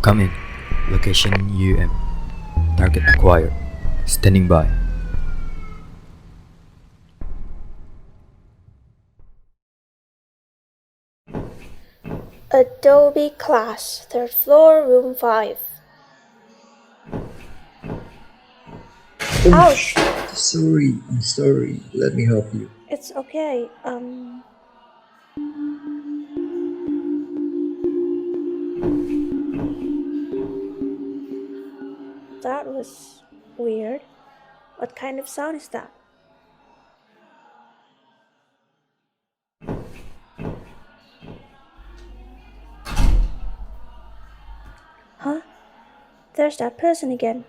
Come in. Location UM. Target acquired. Standing by. Adobe class, 3rd floor, room 5. Ouch! I'm sorry. Let me help you. It's okay. That was weird. What kind of sound is that? Huh? There's that person again.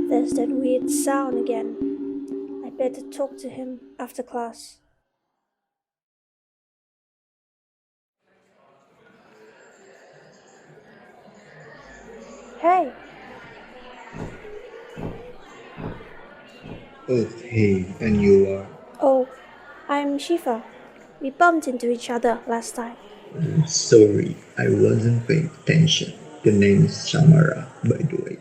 There's that weird sound again. I better talk to him after class. Hey! Oh, hey, and you are? Oh, I'm Shifa. We bumped into each other last time. Sorry, I wasn't paying attention. The name is Shamara, by the way.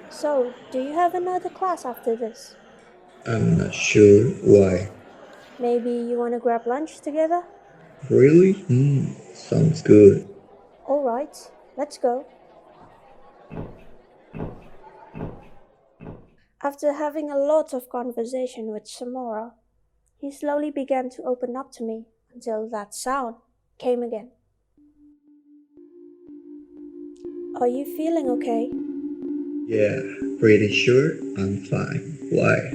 So, do you have another class after this? I'm not sure why. Maybe you want to grab lunch together? Really? Sounds good. Alright, let's go. After having a lot of conversation with Samora, he slowly began to open up to me until that sound came again. Are you feeling okay? Yeah, pretty sure I'm fine. Why?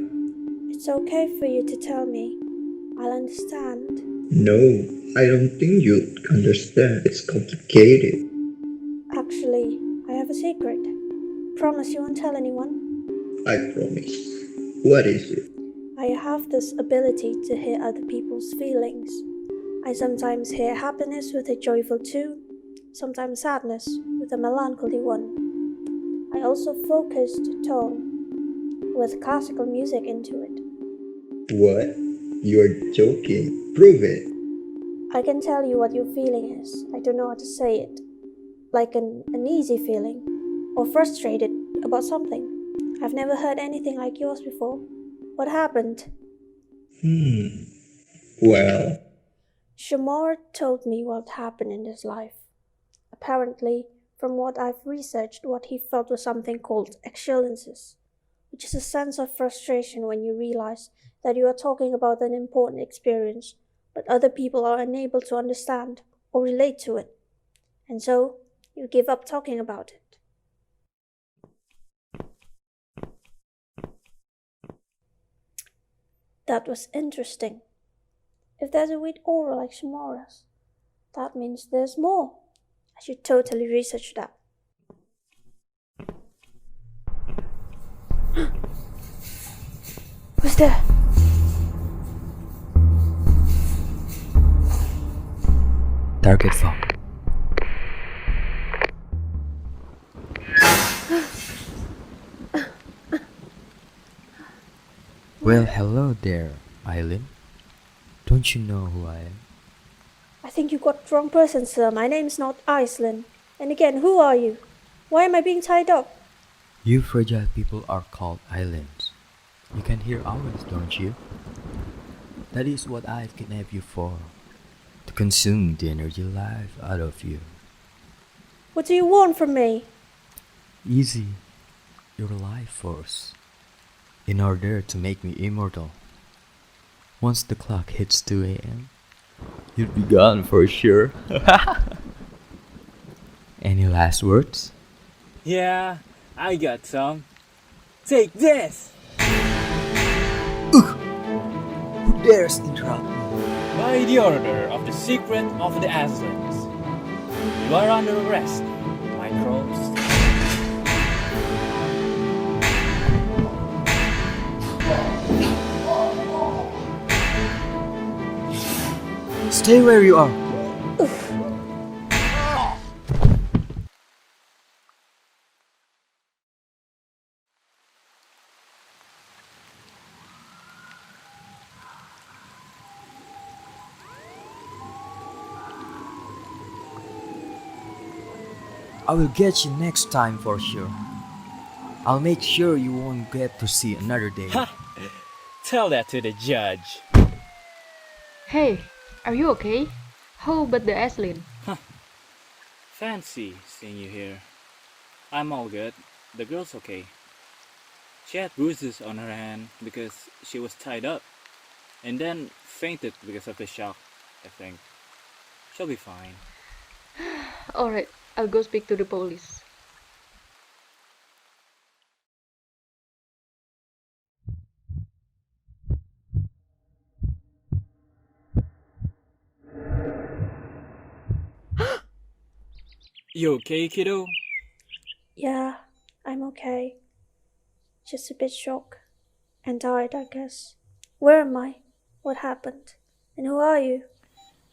It's okay for you to tell me. I'll understand. No, I don't think you'd understand. It's complicated. Actually, I have a secret. Promise you won't tell anyone? I promise. What is it? I have this ability to hear other people's feelings. I sometimes hear happiness with a joyful tune, sometimes sadness with a melancholy one. I also focused tone with classical music into it. What? You're joking. Prove it. I can tell you what your feeling is. I don't know how to say it. Like an uneasy feeling, or frustrated about something. I've never heard anything like yours before. What happened? Well, Shamar told me what happened in his life. Apparently, from what I've researched, what he felt was something called excellences, which is a sense of frustration when you realize that you are talking about an important experience, but other people are unable to understand or relate to it. And so, you give up talking about it. That was interesting. If there's a weird aura like Shamara's, that means there's more. I should totally research that. Who's there? Target found. Well, hello there, Eileen. Don't you know who I am? I think you got the wrong person, sir. My name's not Iceland. And again, who are you? Why am I being tied up? You fragile people are called islands. You can hear ours, don't you? That is what I kidnapped you for. To consume the energy life out of you. What do you want from me? Easy. Your life force. In order to make me immortal. Once the clock hits 2 a.m., you'll be gone for sure. Any last words? Yeah, I got some. Take this! Who dares interrupt me? By the order of the Secret of the Aslands, you are under arrest, microbes. Stay where you are. I will get you next time for sure. I'll make sure you won't get to see another day. Ha! Tell that to the judge. Hey, are you okay? How about the 𝘿𝙤𝙘𝙤𝙤? Fancy seeing you here. I'm all good. The girl's okay. She had bruises on her hand because she was tied up, and then fainted because of the shock, I think. She'll be fine. Alright, I'll go speak to the police. You okay, kiddo? Yeah, I'm okay. Just a bit shocked and tired, I guess. Where am I? What happened? And who are you?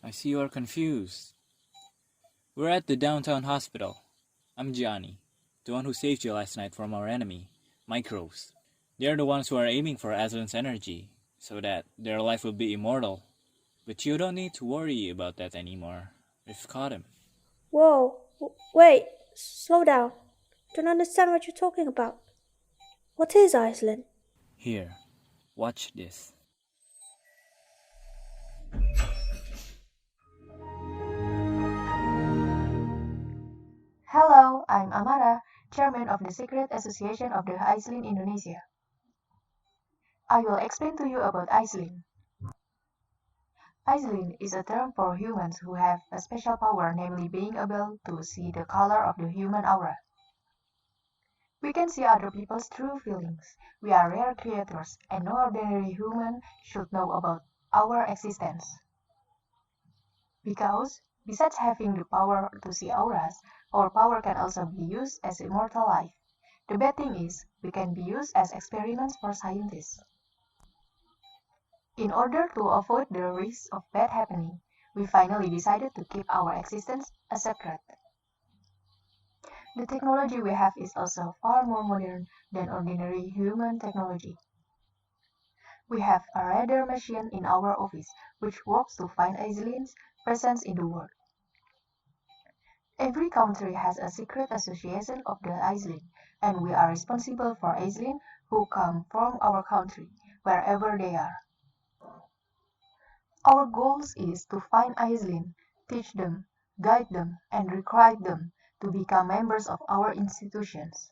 I see you are confused. We're at the downtown hospital. I'm Johnny, the one who saved you last night from our enemy, microbes. They're the ones who are aiming for 𝘿𝙤𝙘𝙤𝙤's energy, so that their life will be immortal. But you don't need to worry about that anymore. We've caught him. Whoa, wait, slow down. Don't understand what you're talking about. What is 𝘿𝙤𝙘𝙤𝙤? Here, watch this. Hello, I'm Amara, Chairman of the Secret Association of the 𝘿𝙤𝙘𝙤𝙤 Indonesia. I will explain to you about 𝘿𝙤𝙘𝙤𝙤. 𝘿𝙤𝙘𝙤𝙤 is a term for humans who have a special power, namely being able to see the color of the human aura. We can see other people's true feelings. We are rare creatures, and no ordinary human should know about our existence. Because, besides having the power to see auras, our power can also be used as immortal life. The bad thing is, we can be used as experiments for scientists. In order to avoid the risk of bad happening, we finally decided to keep our existence a secret. The technology we have is also far more modern than ordinary human technology. We have a radar machine in our office, which works to find 𝘿𝙤𝙘𝙤𝙤's presence in the world. Every country has a secret association of the 𝘿𝙤𝙘𝙤𝙤, and we are responsible for 𝘿𝙤𝙘𝙤𝙤 who come from our country, wherever they are. Our goal is to find 𝘿𝙤𝙘𝙤𝙤, teach them, guide them, and recruit them to become members of our institutions.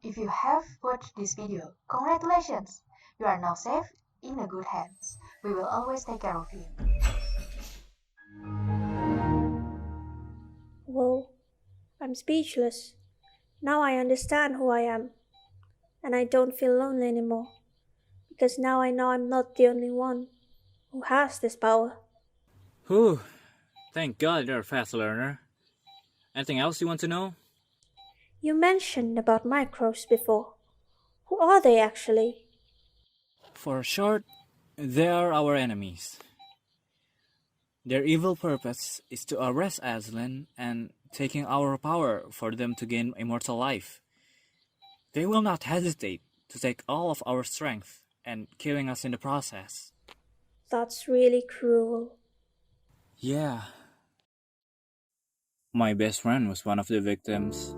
If you have watched this video, congratulations! You are now safe in a good hands. We will always take care of you. Whoa, I'm speechless. Now I understand who I am. And I don't feel lonely anymore. Because now I know I'm not the only one who has this power. Whew. Thank God you're a fast learner. Anything else you want to know? You mentioned about microbes before. Who are they actually? For short, they are our enemies. Their evil purpose is to arrest 𝘿𝙤𝙘𝙤𝙤 and taking our power for them to gain immortal life. They will not hesitate to take all of our strength and killing us in the process. That's really cruel. Yeah. My best friend was one of the victims.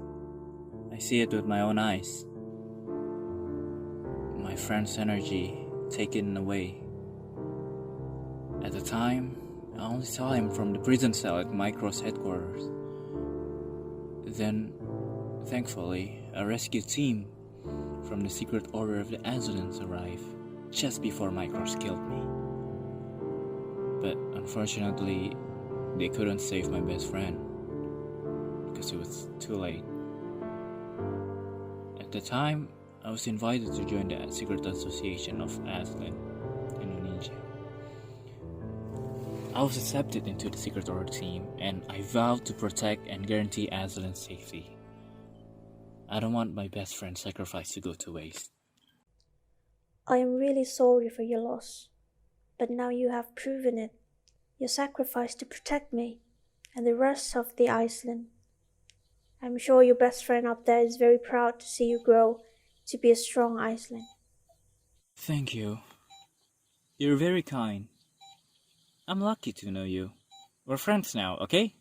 I see it with my own eyes. My friend's energy taken away. At the time, I only saw him from the prison cell at Micro's headquarters. Then, thankfully, a rescue team from the secret order of the 𝘿𝙤𝙤𝙤𝙤 arrived just before Micros killed me. But unfortunately, they couldn't save my best friend because it was too late. At the time, I was invited to join the secret association of 𝘿𝙤𝙤𝙤𝙤 Indonesia. I was accepted into the secret order team, and I vowed to protect and guarantee 𝘿𝙤𝙤𝙤𝙤's safety. I don't want my best friend's sacrifice to go to waste. I am really sorry for your loss. But now you have proven it. Your sacrifice to protect me and the rest of the 𝘿𝙤𝙤𝙤𝙤. I'm sure your best friend up there is very proud to see you grow to be a strong 𝘿𝙤𝙤𝙤𝙤. Thank you. You're very kind. I'm lucky to know you. We're friends now, okay?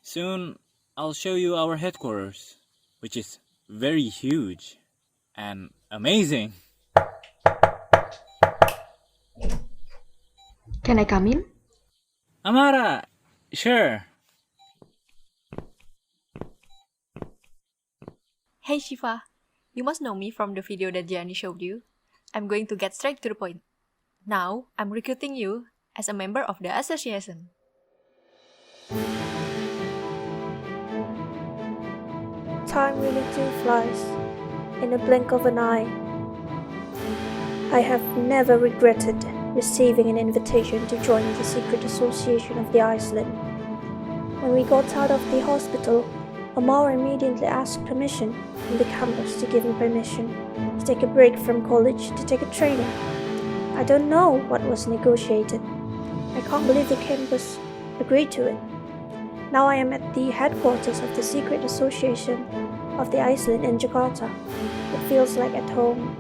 Soon, I'll show you our headquarters, which is very huge and amazing. Can I come in? Amara, sure. Hey Shifa, you must know me from the video that Gianni showed you. I'm going to get straight to the point. Now, I'm recruiting you as a member of the association. Time really too flies, in a blink of an eye. I have never regretted receiving an invitation to join the secret association of the Iceland. When we got out of the hospital, Amara immediately asked permission from the campus to give him permission to take a break from college to take a training. I don't know what was negotiated. I can't believe the campus agreed to it. Now I am at the headquarters of the secret association of the Iceland in Jakarta. It feels like at home.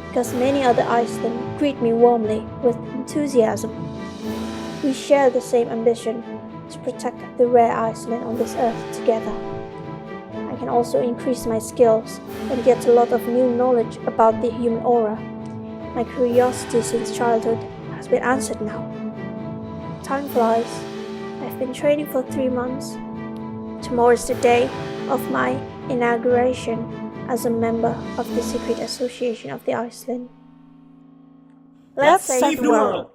Because many other Iceland greet me warmly with enthusiasm. We share the same ambition to protect the rare Iceland on this earth together. I can also increase my skills and get a lot of new knowledge about the human aura. My curiosity since childhood has been answered now. Time flies. I've been training for 3 months. Tomorrow is the day of my inauguration as a member of the secret association of the Iceland. Let's save the world!